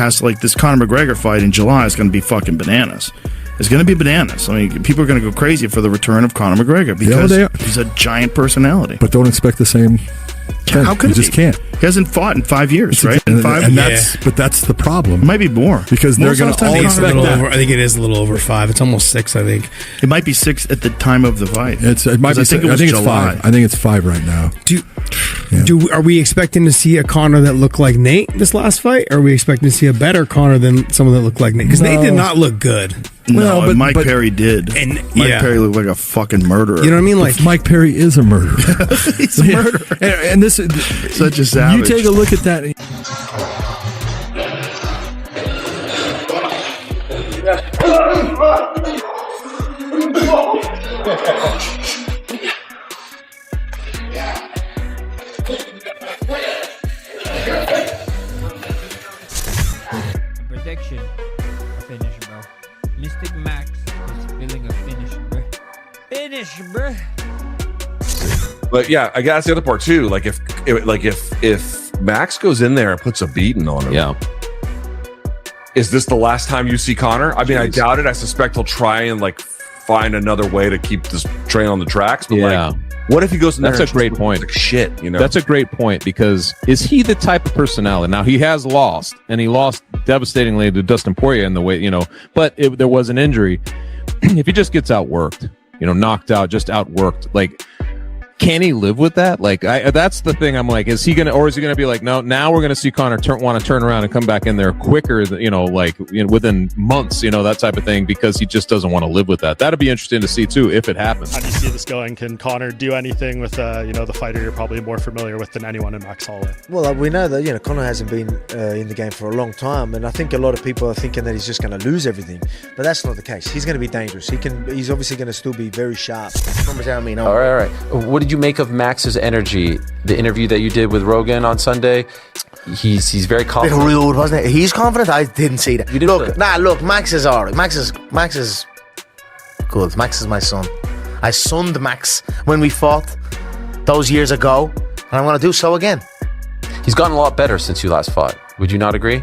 has to, like, this Conor McGregor fight in July is going to be fucking bananas. It's going to be bananas. I mean, people are going to go crazy for the return of Conor McGregor because he's a giant personality. But don't expect the same. How could he just can't? He hasn't fought in 5 years, right? But that's the problem. It might be more because they're going to all expect that. I think it is a little over 5. It's almost 6. I think it might be 6 at the time of the fight. It might be. I think it's 5. I think it's 5 right now. Are we expecting to see a Conor that looked like Nate this last fight? Or are we expecting to see a better Conor than someone that looked like Nate? Because Nate did not look good. No, but Mike Perry did. And Mike Perry looked like a fucking murderer. You know what I mean? Like Mike Perry is a murderer. He's a murderer. And this is such a savage. You take a look at that. Prediction. A finish, bro. Mystic Max is feeling a finish, bro. Finish, bro. But yeah, I guess the other part too. Like if Max goes in there and puts a beating on him, is this the last time you see Conor? I mean, I doubt it. I suspect he'll try and like find another way to keep this train on the tracks. But like, what if he goes in there? That's a great point. Like shit, you know. That's a great point because is he the type of personality? Now he has lost, and he lost devastatingly to Dustin Poirier in the way, you know. But there was an injury. If he just gets outworked, you know, knocked out, just outworked, like. Can he live with that? Like, that's the thing. I'm like, is he gonna be like, no? Now we're gonna see Conor want to turn around and come back in there quicker, you know, like within months, you know, that type of thing, because he just doesn't want to live with that. That'd be interesting to see too if it happens. How do you see this going? Can Conor do anything with the fighter you're probably more familiar with than anyone in Max Holloway? Well, we know that Conor hasn't been in the game for a long time, and I think a lot of people are thinking that he's just going to lose everything, but that's not the case. He's going to be dangerous. He's obviously going to still be very sharp. All right. What did you make of Max's energy? The interview that you did with Rogan on Sunday, he's very confident. A bit rude, wasn't it? He's confident. I didn't see that. Look, Max is alright. Max is good. Max is my son. I sunned Max when we fought those years ago, and I'm going to do so again. He's gotten a lot better since you last fought. Would you not agree?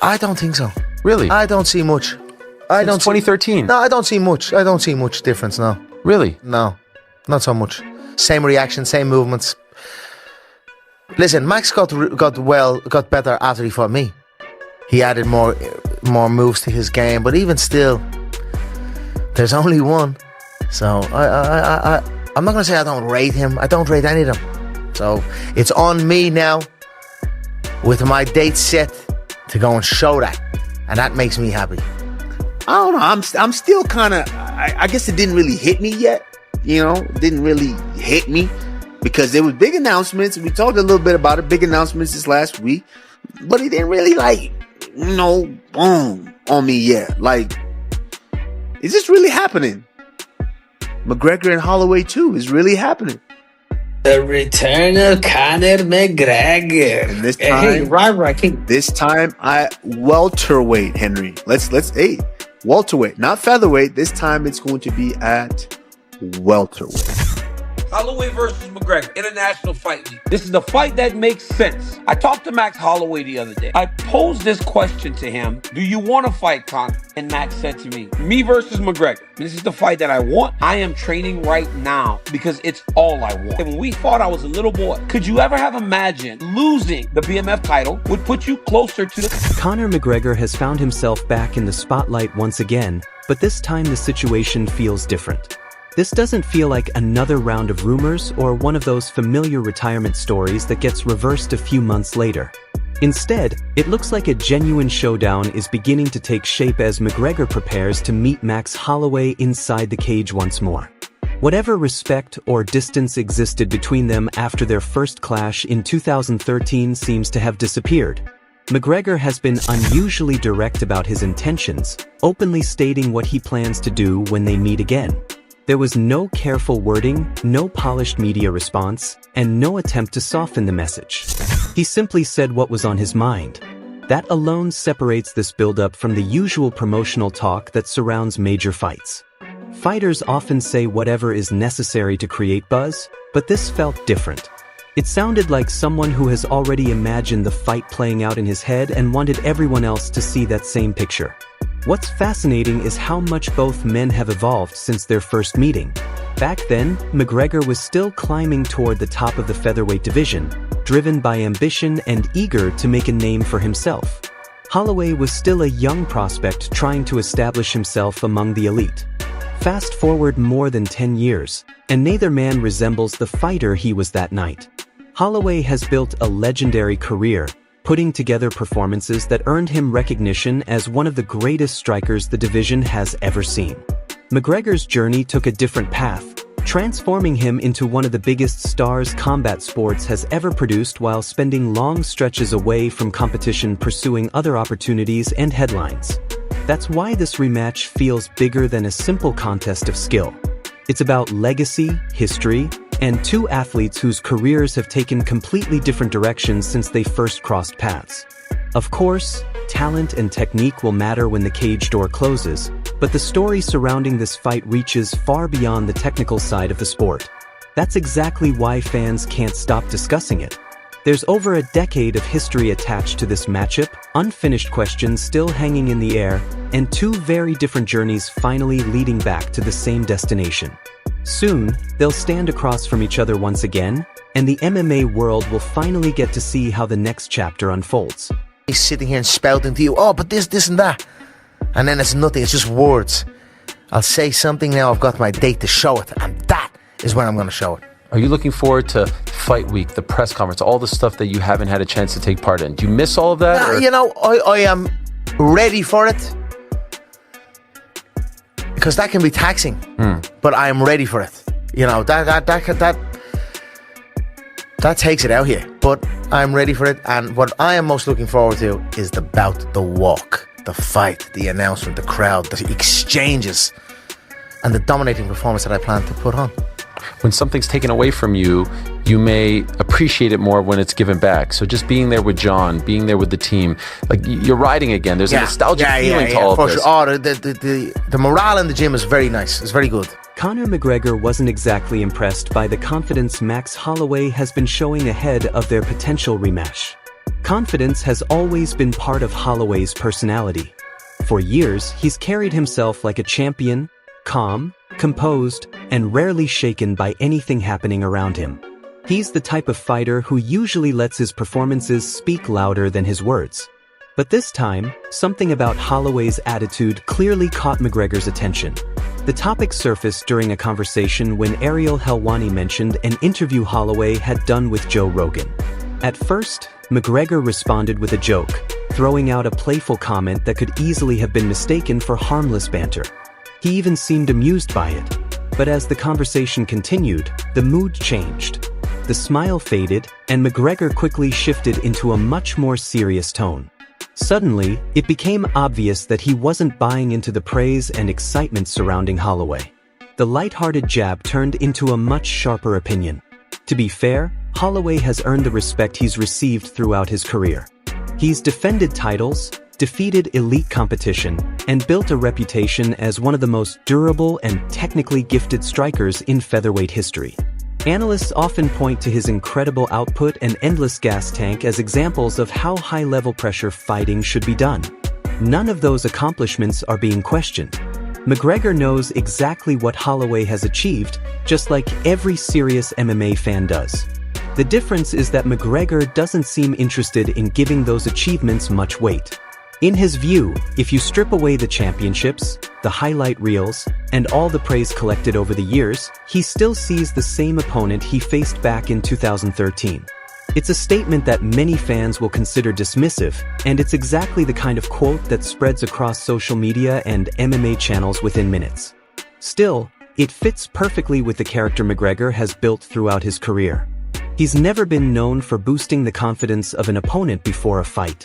I don't think so. Really? I don't see much. Since 2013. No, I don't see much. I don't see much difference now. Really? No, not so much. Same reaction, same movements. Listen, Max got better after he fought me. He added more moves to his game, but even still, there's only one. So I'm not gonna say I don't rate him. I don't rate any of them. So it's on me now, with my date set, to go and show that, and that makes me happy. I don't know. I'm still kind of. I guess it didn't really hit me yet. You know, it didn't really hit me because there was big announcements. We talked a little bit about it. Big announcements this last week, but it didn't really boom on me yet. Like, is this really happening? McGregor and Holloway too is really happening. The return of Conor McGregor. And this time, this time I welterweight, Henry. Let's welterweight, not featherweight. This time it's going to be at welterweight. Holloway versus McGregor, International Fight League. This is the fight that makes sense. I talked to Max Holloway the other day. I posed this question to him. Do you want to fight Conor? And Max said to me versus McGregor. This is the fight that I want. I am training right now because it's all I want. And when we fought, I was a little boy. Could you ever have imagined losing the BMF title would put you closer to the... Conor McGregor has found himself back in the spotlight once again, but this time the situation feels different. This doesn't feel like another round of rumors or one of those familiar retirement stories that gets reversed a few months later. Instead, it looks like a genuine showdown is beginning to take shape as McGregor prepares to meet Max Holloway inside the cage once more. Whatever respect or distance existed between them after their first clash in 2013 seems to have disappeared. McGregor has been unusually direct about his intentions, openly stating what he plans to do when they meet again. There was no careful wording, no polished media response, and no attempt to soften the message. He simply said what was on his mind. That alone separates this build-up from the usual promotional talk that surrounds major fights. Fighters often say whatever is necessary to create buzz, but this felt different. It sounded like someone who has already imagined the fight playing out in his head and wanted everyone else to see that same picture. What's fascinating is how much both men have evolved since their first meeting. Back then, McGregor was still climbing toward the top of the featherweight division, driven by ambition and eager to make a name for himself. Holloway was still a young prospect trying to establish himself among the elite. Fast forward more than 10 years, and neither man resembles the fighter he was that night. Holloway has built a legendary career, putting together performances that earned him recognition as one of the greatest strikers the division has ever seen. McGregor's journey took a different path, transforming him into one of the biggest stars combat sports has ever produced while spending long stretches away from competition pursuing other opportunities and headlines. That's why this rematch feels bigger than a simple contest of skill. It's about legacy, history, and two athletes whose careers have taken completely different directions since they first crossed paths. Of course, talent and technique will matter when the cage door closes, but the story surrounding this fight reaches far beyond the technical side of the sport. That's exactly why fans can't stop discussing it. There's over a decade of history attached to this matchup, unfinished questions still hanging in the air, and two very different journeys finally leading back to the same destination. Soon, they'll stand across from each other once again, and the MMA world will finally get to see how the next chapter unfolds. He's sitting here and spouting to you, oh, but this and that. And then it's nothing, it's just words. I'll say something now, I've got my date to show it, and that is when I'm going to show it. Are you looking forward to Fight Week, the press conference, all the stuff that you haven't had a chance to take part in? Do you miss all of that? You know, I am ready for it. Because that can be taxing, but I am ready for it. You know, that takes it out here. But I'm ready for it, and what I am most looking forward to is the bout, the walk, the fight, the announcement, the crowd, the exchanges, and the dominating performance that I plan to put on. When something's taken away from you, you may appreciate it more when it's given back. So just being there with John, being there with the team, like you're riding again. There's a nostalgic feeling to all of this. Oh, the morale in the gym is very nice. It's very good. Conor McGregor wasn't exactly impressed by the confidence Max Holloway has been showing ahead of their potential rematch. Confidence has always been part of Holloway's personality. For years, he's carried himself like a champion, calm, composed, and rarely shaken by anything happening around him. He's the type of fighter who usually lets his performances speak louder than his words. But this time, something about Holloway's attitude clearly caught McGregor's attention. The topic surfaced during a conversation when Ariel Helwani mentioned an interview Holloway had done with Joe Rogan. At first, McGregor responded with a joke, throwing out a playful comment that could easily have been mistaken for harmless banter. He even seemed amused by it. But as the conversation continued, the mood changed. The smile faded, and McGregor quickly shifted into a much more serious tone. Suddenly, it became obvious that he wasn't buying into the praise and excitement surrounding Holloway. The lighthearted jab turned into a much sharper opinion. To be fair, Holloway has earned the respect he's received throughout his career. He's defended titles, defeated elite competition, and built a reputation as one of the most durable and technically gifted strikers in featherweight history. Analysts often point to his incredible output and endless gas tank as examples of how high-level pressure fighting should be done. None of those accomplishments are being questioned. McGregor knows exactly what Holloway has achieved, just like every serious MMA fan does. The difference is that McGregor doesn't seem interested in giving those achievements much weight. In his view, if you strip away the championships, the highlight reels, and all the praise collected over the years, he still sees the same opponent he faced back in 2013. It's a statement that many fans will consider dismissive, and it's exactly the kind of quote that spreads across social media and MMA channels within minutes. Still, it fits perfectly with the character McGregor has built throughout his career. He's never been known for boosting the confidence of an opponent before a fight.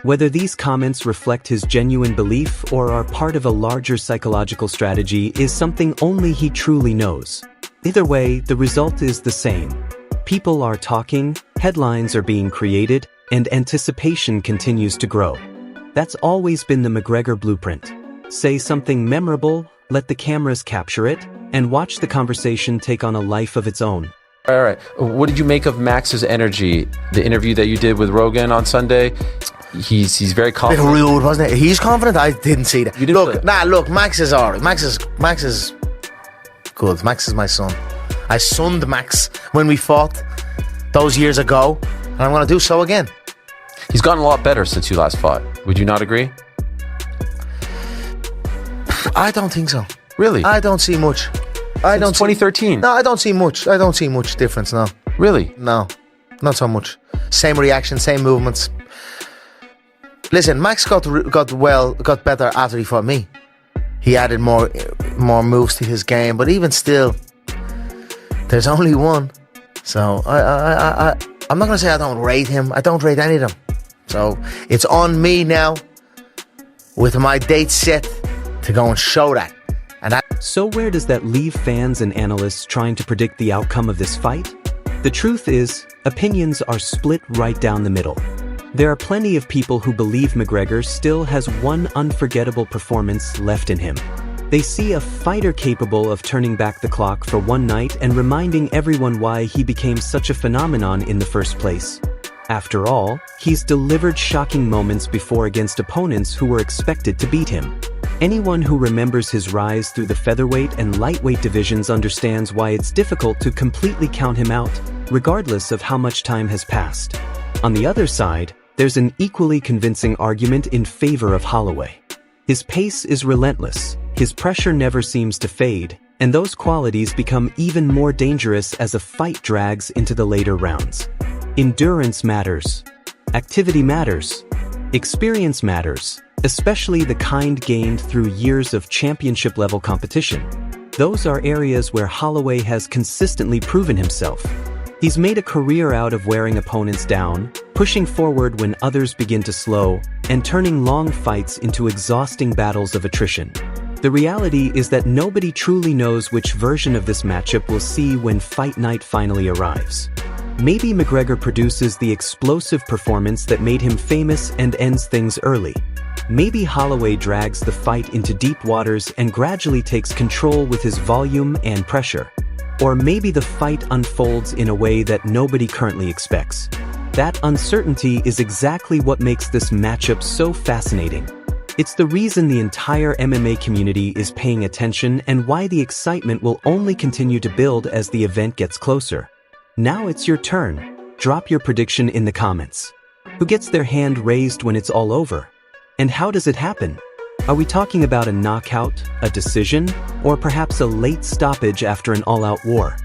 Whether these comments reflect his genuine belief or are part of a larger psychological strategy is something only he truly knows. Either way, the result is the same. People are talking, headlines are being created, and anticipation continues to grow. That's always been the McGregor blueprint. Say something memorable, let the cameras capture it, and watch the conversation take on a life of its own. All right. What did you make of Max's energy? The interview that you did with Rogan on Sunday. He's very confident. A bit rude, wasn't it? He's confident. I didn't see that. You didn't Look, Max is alright. Max is good. Max is my son. I sunned Max when we fought those years ago, and I'm going to do so again. He's gotten a lot better since you last fought. Would you not agree? I don't think so. Really? I don't see much. Since 2013. No, I don't see much. I don't see much difference. No. Really? No, not so much. Same reaction, same movements. Listen, Max got better after he fought me. He added more moves to his game, but even still, there's only one. So I'm not gonna say I don't rate him. I don't rate any of them. So it's on me now, with my date set, to go and show that. So where does that leave fans and analysts trying to predict the outcome of this fight? The truth is, opinions are split right down the middle. There are plenty of people who believe McGregor still has one unforgettable performance left in him. They see a fighter capable of turning back the clock for one night and reminding everyone why he became such a phenomenon in the first place. After all, he's delivered shocking moments before against opponents who were expected to beat him. Anyone who remembers his rise through the featherweight and lightweight divisions understands why it's difficult to completely count him out, regardless of how much time has passed. On the other side, there's an equally convincing argument in favor of Holloway. His pace is relentless, his pressure never seems to fade, and those qualities become even more dangerous as a fight drags into the later rounds. Endurance matters. Activity matters. Experience matters, especially the kind gained through years of championship-level competition. Those are areas where Holloway has consistently proven himself. He's made a career out of wearing opponents down, pushing forward when others begin to slow, and turning long fights into exhausting battles of attrition. The reality is that nobody truly knows which version of this matchup we'll see when fight night finally arrives. Maybe McGregor produces the explosive performance that made him famous and ends things early. Maybe Holloway drags the fight into deep waters and gradually takes control with his volume and pressure. Or maybe the fight unfolds in a way that nobody currently expects. That uncertainty is exactly what makes this matchup so fascinating. It's the reason the entire MMA community is paying attention and why the excitement will only continue to build as the event gets closer. Now it's your turn. Drop your prediction in the comments. Who gets their hand raised when it's all over? And how does it happen? Are we talking about a knockout, a decision, or perhaps a late stoppage after an all-out war?